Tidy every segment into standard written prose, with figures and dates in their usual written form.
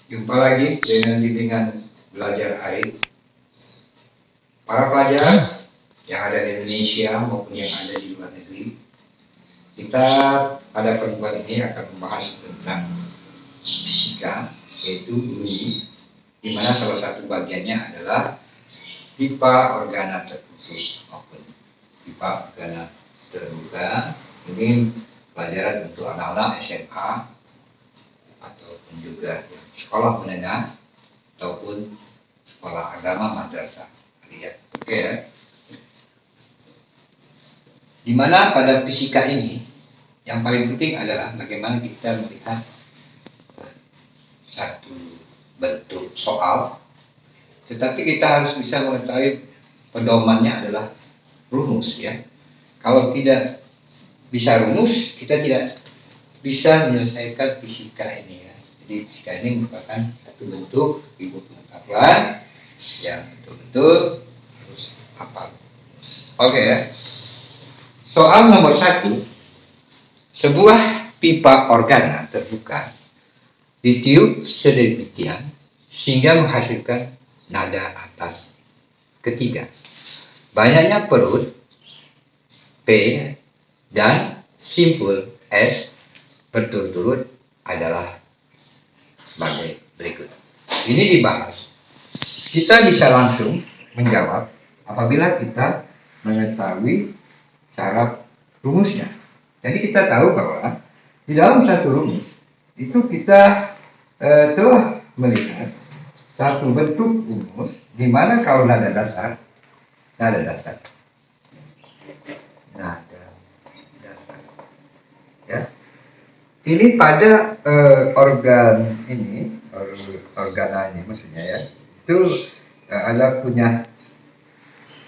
Jumpa lagi dengan bimbingan belajar Arif. Para pelajar yang ada di Indonesia maupun yang ada di luar negeri, kita pada pertemuan ini akan membahas tentang fisika, yaitu bumi, di mana salah satu bagiannya adalah pipa organa tertutup maupun pipa organa terbuka. Ini pelajaran untuk anak-anak SMA ataupun juga sekolah menengah ataupun sekolah agama madrasah. Lihat, oke ya. Dimana pada fisika ini yang paling penting adalah bagaimana kita melihat satu bentuk soal, tetapi kita harus bisa mengetahui pedomannya adalah rumus ya. Kalau tidak bisa rumus, kita tidak bisa menyelesaikan fisika ini ya. Jadi fisika ini merupakan satu bentuk ilmu pengetahuan yang betul-betul harus hafal. Oke ya. Soal nomor 1, sebuah pipa organa terbuka ditiup sedemikian sehingga menghasilkan nada atas ketiga. Banyaknya perut P dan simpul S berturut-turut adalah sebagai berikut. Ini dibahas. Kita bisa langsung menjawab apabila kita mengetahui cara rumusnya. Jadi kita tahu bahwa di dalam satu rumus itu kita telah melihat satu bentuk rumus di mana kalau nada dasar ya. Ini pada organa ini maksudnya ya. Itu ada punya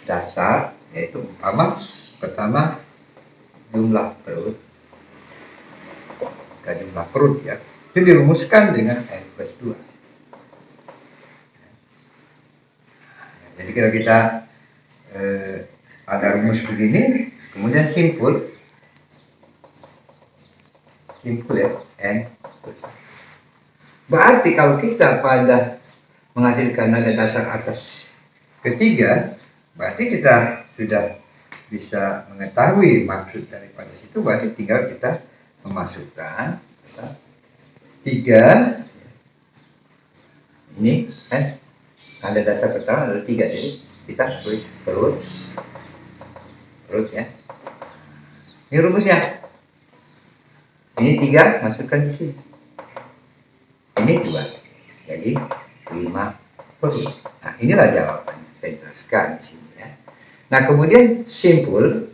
dasar, yaitu pertama jumlah perut ya. Itu dirumuskan dengan n plus 2. Jadi kalau kita ada rumus begini, kemudian simpul ya, n plus 1. Berarti kalau kita pada menghasilkan nada dasar atas ketiga, berarti kita sudah bisa mengetahui maksud daripada situ. Berarti tinggal kita memasukkan 3 ini nada dasar pertama adalah 3, jadi kita tulis perut ya. Ini rumusnya. Ini 3 masukkan di sini. Ini 2, jadi 5 perut. Nah, inilah jawabannya. Saya jelaskan di sini ya. Nah, kemudian simpul.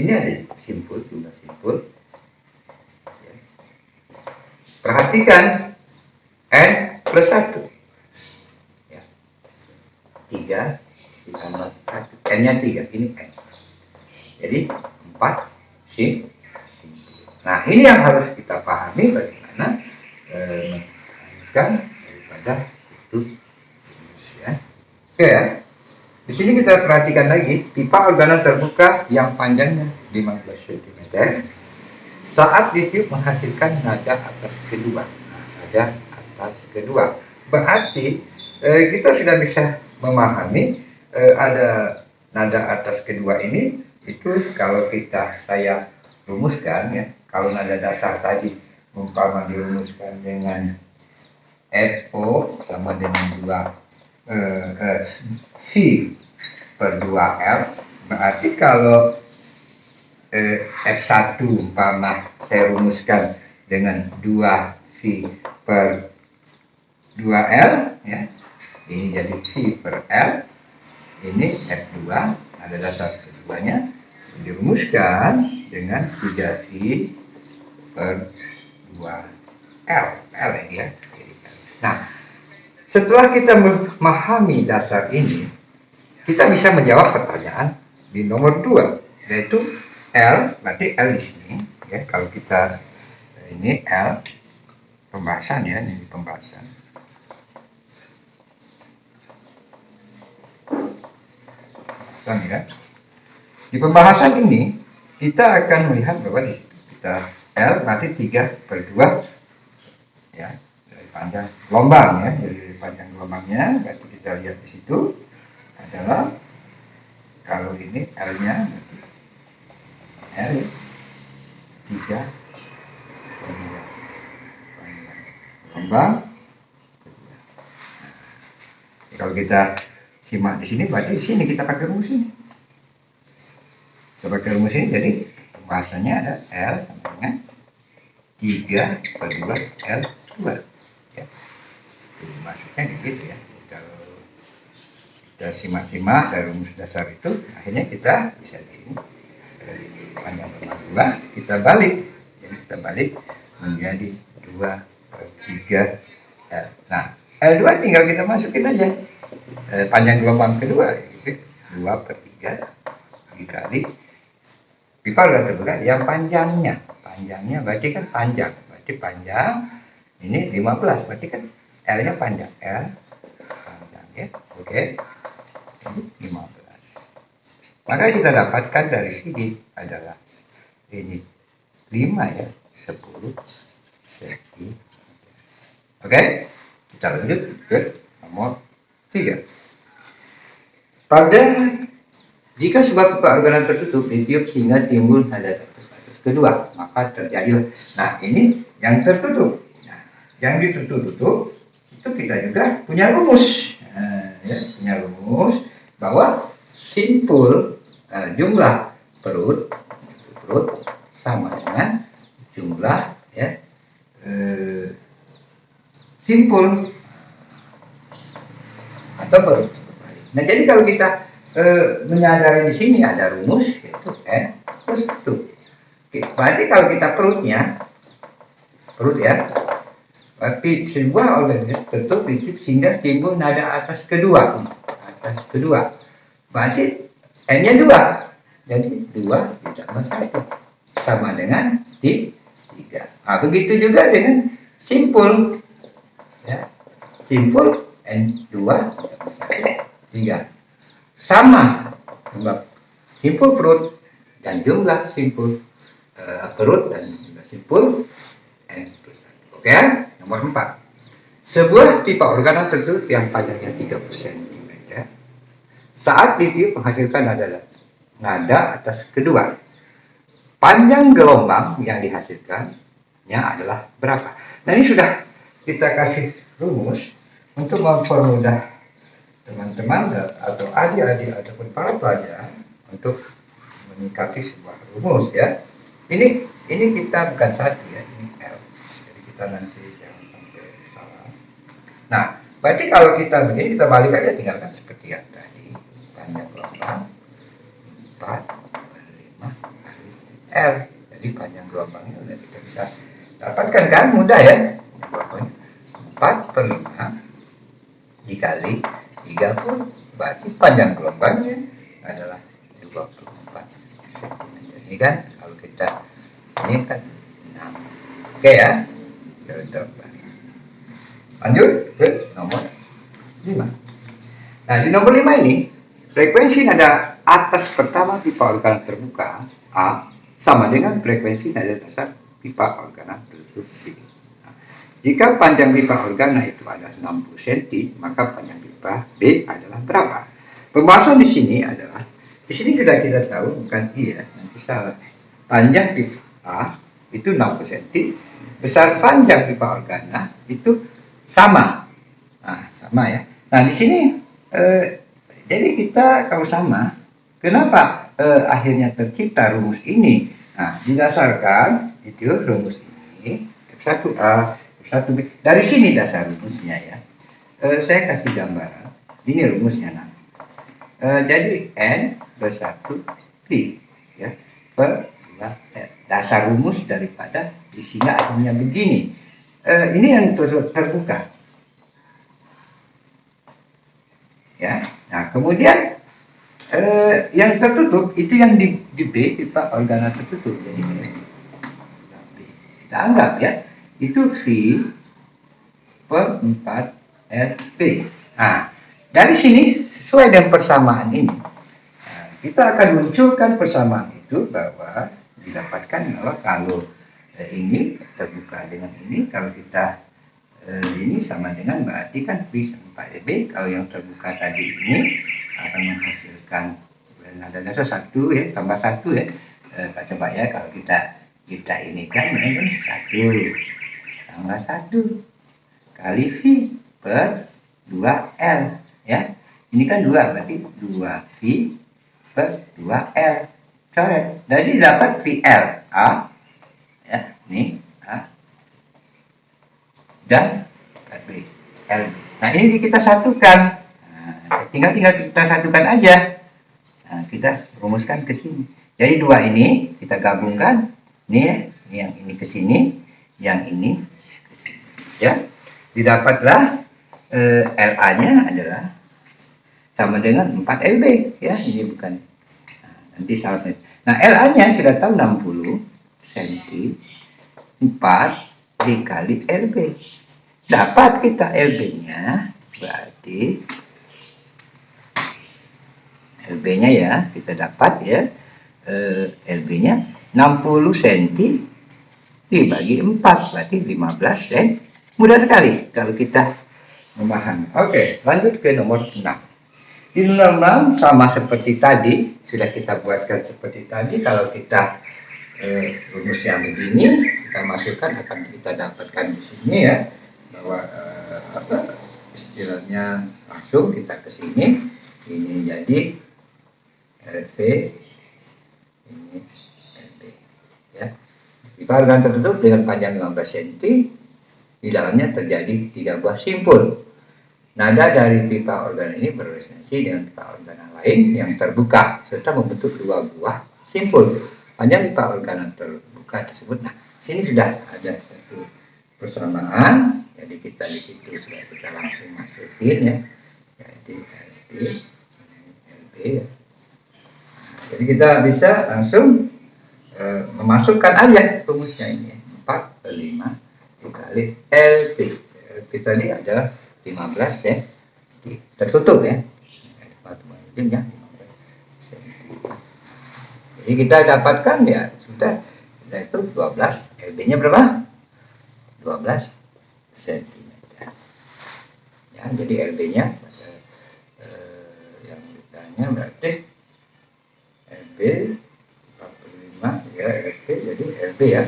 Ini ada simpul, jumlah simpul. Perhatikan n plus 1. Ya. 3 ditambah 1. N-nya 3, ini n. Jadi 4 simpul. Nah, ini yang harus kita pahami bagaimana menghasilkan daripada itu ya. Oke ya. Di sini kita perhatikan lagi pipa organa terbuka yang panjangnya 15 cm saat ditiup menghasilkan nada atas kedua. Berarti kita sudah bisa memahami ada nada atas kedua ini. Itu kalau saya rumuskan ya. Kalau nada dasar tadi umpama dirumuskan dengan FO sama dengan 2 V per 2L, berarti kalau F1 umpama saya rumuskan dengan 2V per 2L ya. Ini jadi V per L. Ini F2, ada dasar keduanya dirumuskan dengan 3V per 2L. L ini ya. Nah, setelah kita memahami dasar ini, kita bisa menjawab pertanyaan di nomor 2, yaitu L, berarti L di sini ya. Kalau kita ini L pembahasan ya, ini pembahasan. Ya. Di pembahasan ini kita akan melihat bahwa di situ kita L berarti 3 per 2 ya. panjang gelombang ya. Jadi panjang gelombangnya berarti kita lihat di situ adalah kalau ini L-nya berarti L 3 panjang gelombang. Kalau kita simak di sini, berarti di sini kita pakai rumus ini. Kita pakai rumus ini, jadi pembahasannya ada L sama dengan 3/2 L2. Ya. Maksudnya gitu ya. Kalau kita simak-simak dari rumus dasar itu, akhirnya kita bisa di sini panjang gelombang 2, kita balik. Jadi kita balik menjadi 2/3 L. Nah, L2 tinggal kita masukin aja panjang gelombang kedua, 2/3 dikali pipa udah terbuka yang panjangnya berarti kan panjang, berarti panjang ini 15, berarti kan L-nya panjang, L panjang ya, oke, ini 15. Maka kita dapatkan dari sini adalah ini 5 ya, 10 cm. Oke, kita lanjut ke nomor 3. Pada jika sebuah pipa organan tertutup ditiup sehingga timbul nada atas kedua, maka terjadilah. Nah, ini yang tertutup. Nah, yang ditutup itu kita juga punya rumus. Ya, punya rumus bahwa simpul jumlah perut sama dengan jumlah ya simpul atau perut. Nah, jadi kalau kita menyadari di sini ada rumus yaitu N plus 1. Berarti kalau kita perut ya, berarti sebuah organisme tertutup sehingga timbul nada atas kedua. Berarti N-nya 2. Jadi 2 ditambah 1 sama dengan 3. Nah, begitu juga dengan simpul. Ya. Simpul N2 ditambah 1, 3. Sama jumlah simpul perut dan jumlah simpul perut dan jumlah simpul N plus 1. Oke, nomor 4. Sebuah pipa organan tertutup yang panjangnya 30 cm saat ditiup menghasilkan nada atas kedua. Panjang gelombang yang dihasilkannya adalah berapa? Nah, ini sudah kita kasih rumus untuk mempermudah teman-teman atau adik-adik ataupun para pelajar untuk menyikapi sebuah rumus ya. Ini kita bukan satu ya, ini L. Jadi kita nanti jangan sampai salah. Nah, berarti kalau kita begini kita balik aja, tinggalkan seperti yang tadi. Panjang gelombang 4/5 kali L. Jadi panjang gelombangnya udah kita bisa dapatkan kan, mudah ya. 4/5 dikali 30, berarti panjang gelombangnya adalah 24 cm. Ini kan kalau kita ini kan 6. Oke ya, kita lanjut ke nomor 5. Nah, di nomor 5 ini frekuensi nada atas pertama pipa organan terbuka A sama dengan frekuensi nada dasar pipa organan tertutup B. Jika panjang pipa organa itu adalah 60 cm, maka panjang pipa B adalah berapa? Pembahasan di sini adalah, di sini sudah kita tahu, bukan iya, nanti salah. Panjang pipa A itu 60 cm, besar panjang pipa organa itu sama. Nah, sama ya. Nah, di sini jadi kita kalau sama, kenapa akhirnya tercipta rumus ini? Nah, didasarkan itu rumus ini F1A 1B. Dari sini dasar rumusnya ya. Saya kasih gambaran. Ini rumusnya nanti. Jadi N plus 1B ya, per 2 dasar rumus daripada di sini akhirnya begini. Ini yang terbuka. Ya. Nah, kemudian yang tertutup itu yang di B, pipa organa tertutup. Jadi kita anggap ya, itu V per 4 RB. Nah, dari sini sesuai dengan persamaan ini, kita akan munculkan persamaan itu bahwa didapatkan bahwa kalau ini terbuka dengan ini, kalau kita ini sama dengan berarti kan bisa 4LB. Kalau yang terbuka tadi ini akan menghasilkan nada dasar 1 ya, tambah 1 ya. Kita coba ya, kalau kita ini kan 1 tambah 1 kali V per 2L ya. Ini kan 2, berarti 2V per 2L. Coret. Jadi dapat VL A ya, ini A dan B L. Nah, ini kita satukan. Nah, tinggal kita satukan aja. Nah, kita rumuskan ke sini. Jadi 2 ini kita gabungkan. Nih ya, ini yang ini ke sini, yang ini ke sini. Ya. Didapatlah LA-nya adalah sama dengan 4LB ya, ini bukan. Nah, nanti salahnya. Nah, LA-nya sudah tahu 60 cm 4 dikali LB. Dapat kita LB-nya, berarti LB-nya ya, kita dapat ya, LB-nya 60 cm dibagi 4, berarti 15 cm. Mudah sekali kalau kita memahami. Oke, lanjut ke nomor 6. Di nomor 6 sama seperti tadi, sudah kita buatkan seperti tadi. Kalau kita rumus yang begini, kita masukkan, akan kita dapatkan di sini ya, bahwa istilahnya langsung kita ke sini. Ini jadi LV, ini LB ya. Pipa organ tertutup dengan panjang 15 cm, di dalamnya terjadi 3 buah simpul. Nada dari pipa organ ini berresonansi dengan pipa organ lain yang terbuka serta membentuk 2 buah simpul. Panjang pipa organ terbuka tersebut. Nah, sini sudah ada satu persamaan. Jadi kita di situ sudah kita langsung masukin ya. Jadi LB, LB ya. Nah, jadi kita bisa langsung memasukkan aja rumusnya ini 4 per 5 dikali LP. LP tadi adalah 15 ya, tertutup ya. Jadi kita dapatkan ya sudah, yaitu 12. LB-nya berapa? 12 cm. Ya, jadi LB-nya yang ditanya berarti LB 45 ya, LB jadi LB ya.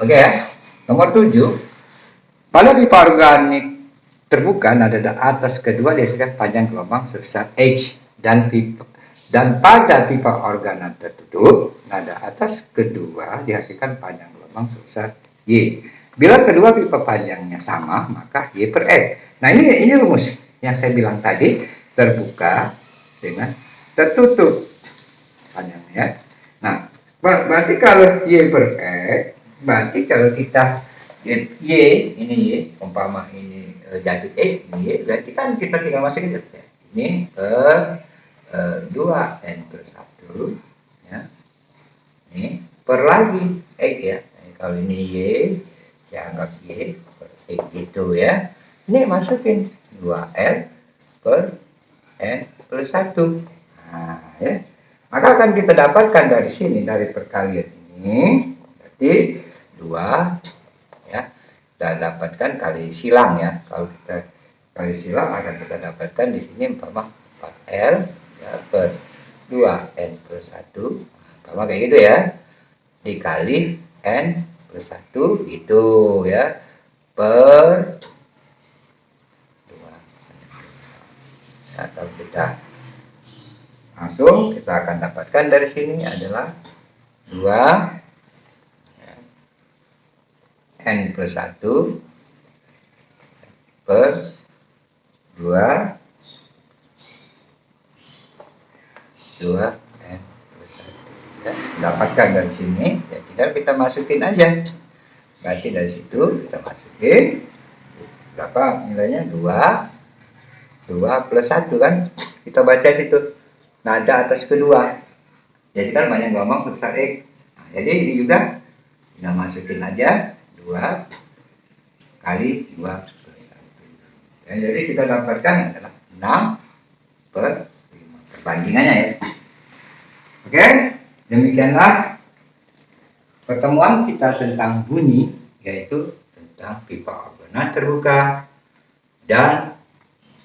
Oke ya. Nomor 7. Pada pipa organik terbuka, nada atas kedua dihasilkan panjang gelombang sebesar H, dan pada pipa organ tertutup, nada atas kedua dihasilkan panjang gelombang sebesar Y. Bila kedua pipa panjangnya sama, maka Y per X. Nah, ini rumus yang saya bilang tadi, terbuka dengan tertutup panjangnya. Nah, berarti kalau Y per X, berarti kalau kita Y, ini Y, umpama ini jadi X, ini Y, berarti kan kita tinggal masukin ini per 2N per 1 ya. Ini per lagi X ya. Nah, kalau ini Y, saya anggap Y per X gitu ya. Ini masukin 2L per N per 1. Nah, ya. Maka akan kita dapatkan dari sini, dari perkalian ini, berarti 2 ya, kita dapatkan kali silang ya. Kalau kita kali silang akan kita dapatkan di sini umpama 4L ya, per 2N per 1, sama kayak gitu ya, dikali N per 1 itu ya, per 2 ya. Kalau kita langsung, kita akan dapatkan dari sini adalah 2 N plus 1 per 2 N plus 1 ya, dapatkan dari sini ya, tinggal kita masukin aja. Berarti dari situ kita masukin berapa nilainya, 2 plus 1 kan, kita baca situ nada atas kedua, jadi kan banyak gelombang sebesar X. Nah, jadi ini juga tinggal masukin aja 2 kali 2 per 1 ya, jadi kita dapatkan adalah 6 per 5 perbandingannya ya. Oke, demikianlah pertemuan kita tentang bunyi, yaitu tentang pipa organa terbuka dan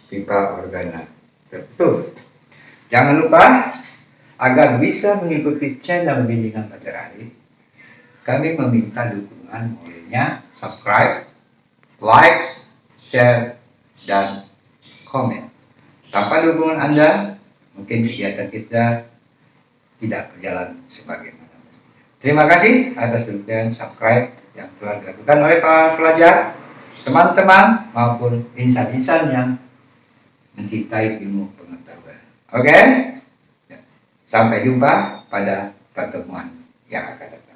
pipa organa tertutup. Jangan lupa, agar bisa mengikuti channel Bimbingan Belajar Arif, kami meminta dukungan mulainya subscribe, like, share, dan komen. Tanpa dukungan Anda, mungkin kegiatan kita tidak berjalan sebagaimana mestinya. Terima kasih atas dukungan subscribe yang telah dilakukan oleh para pelajar, teman-teman, maupun insan-insan yang mencintai ilmu pengetahuan. Oke? Sampai jumpa pada pertemuan yang akan datang.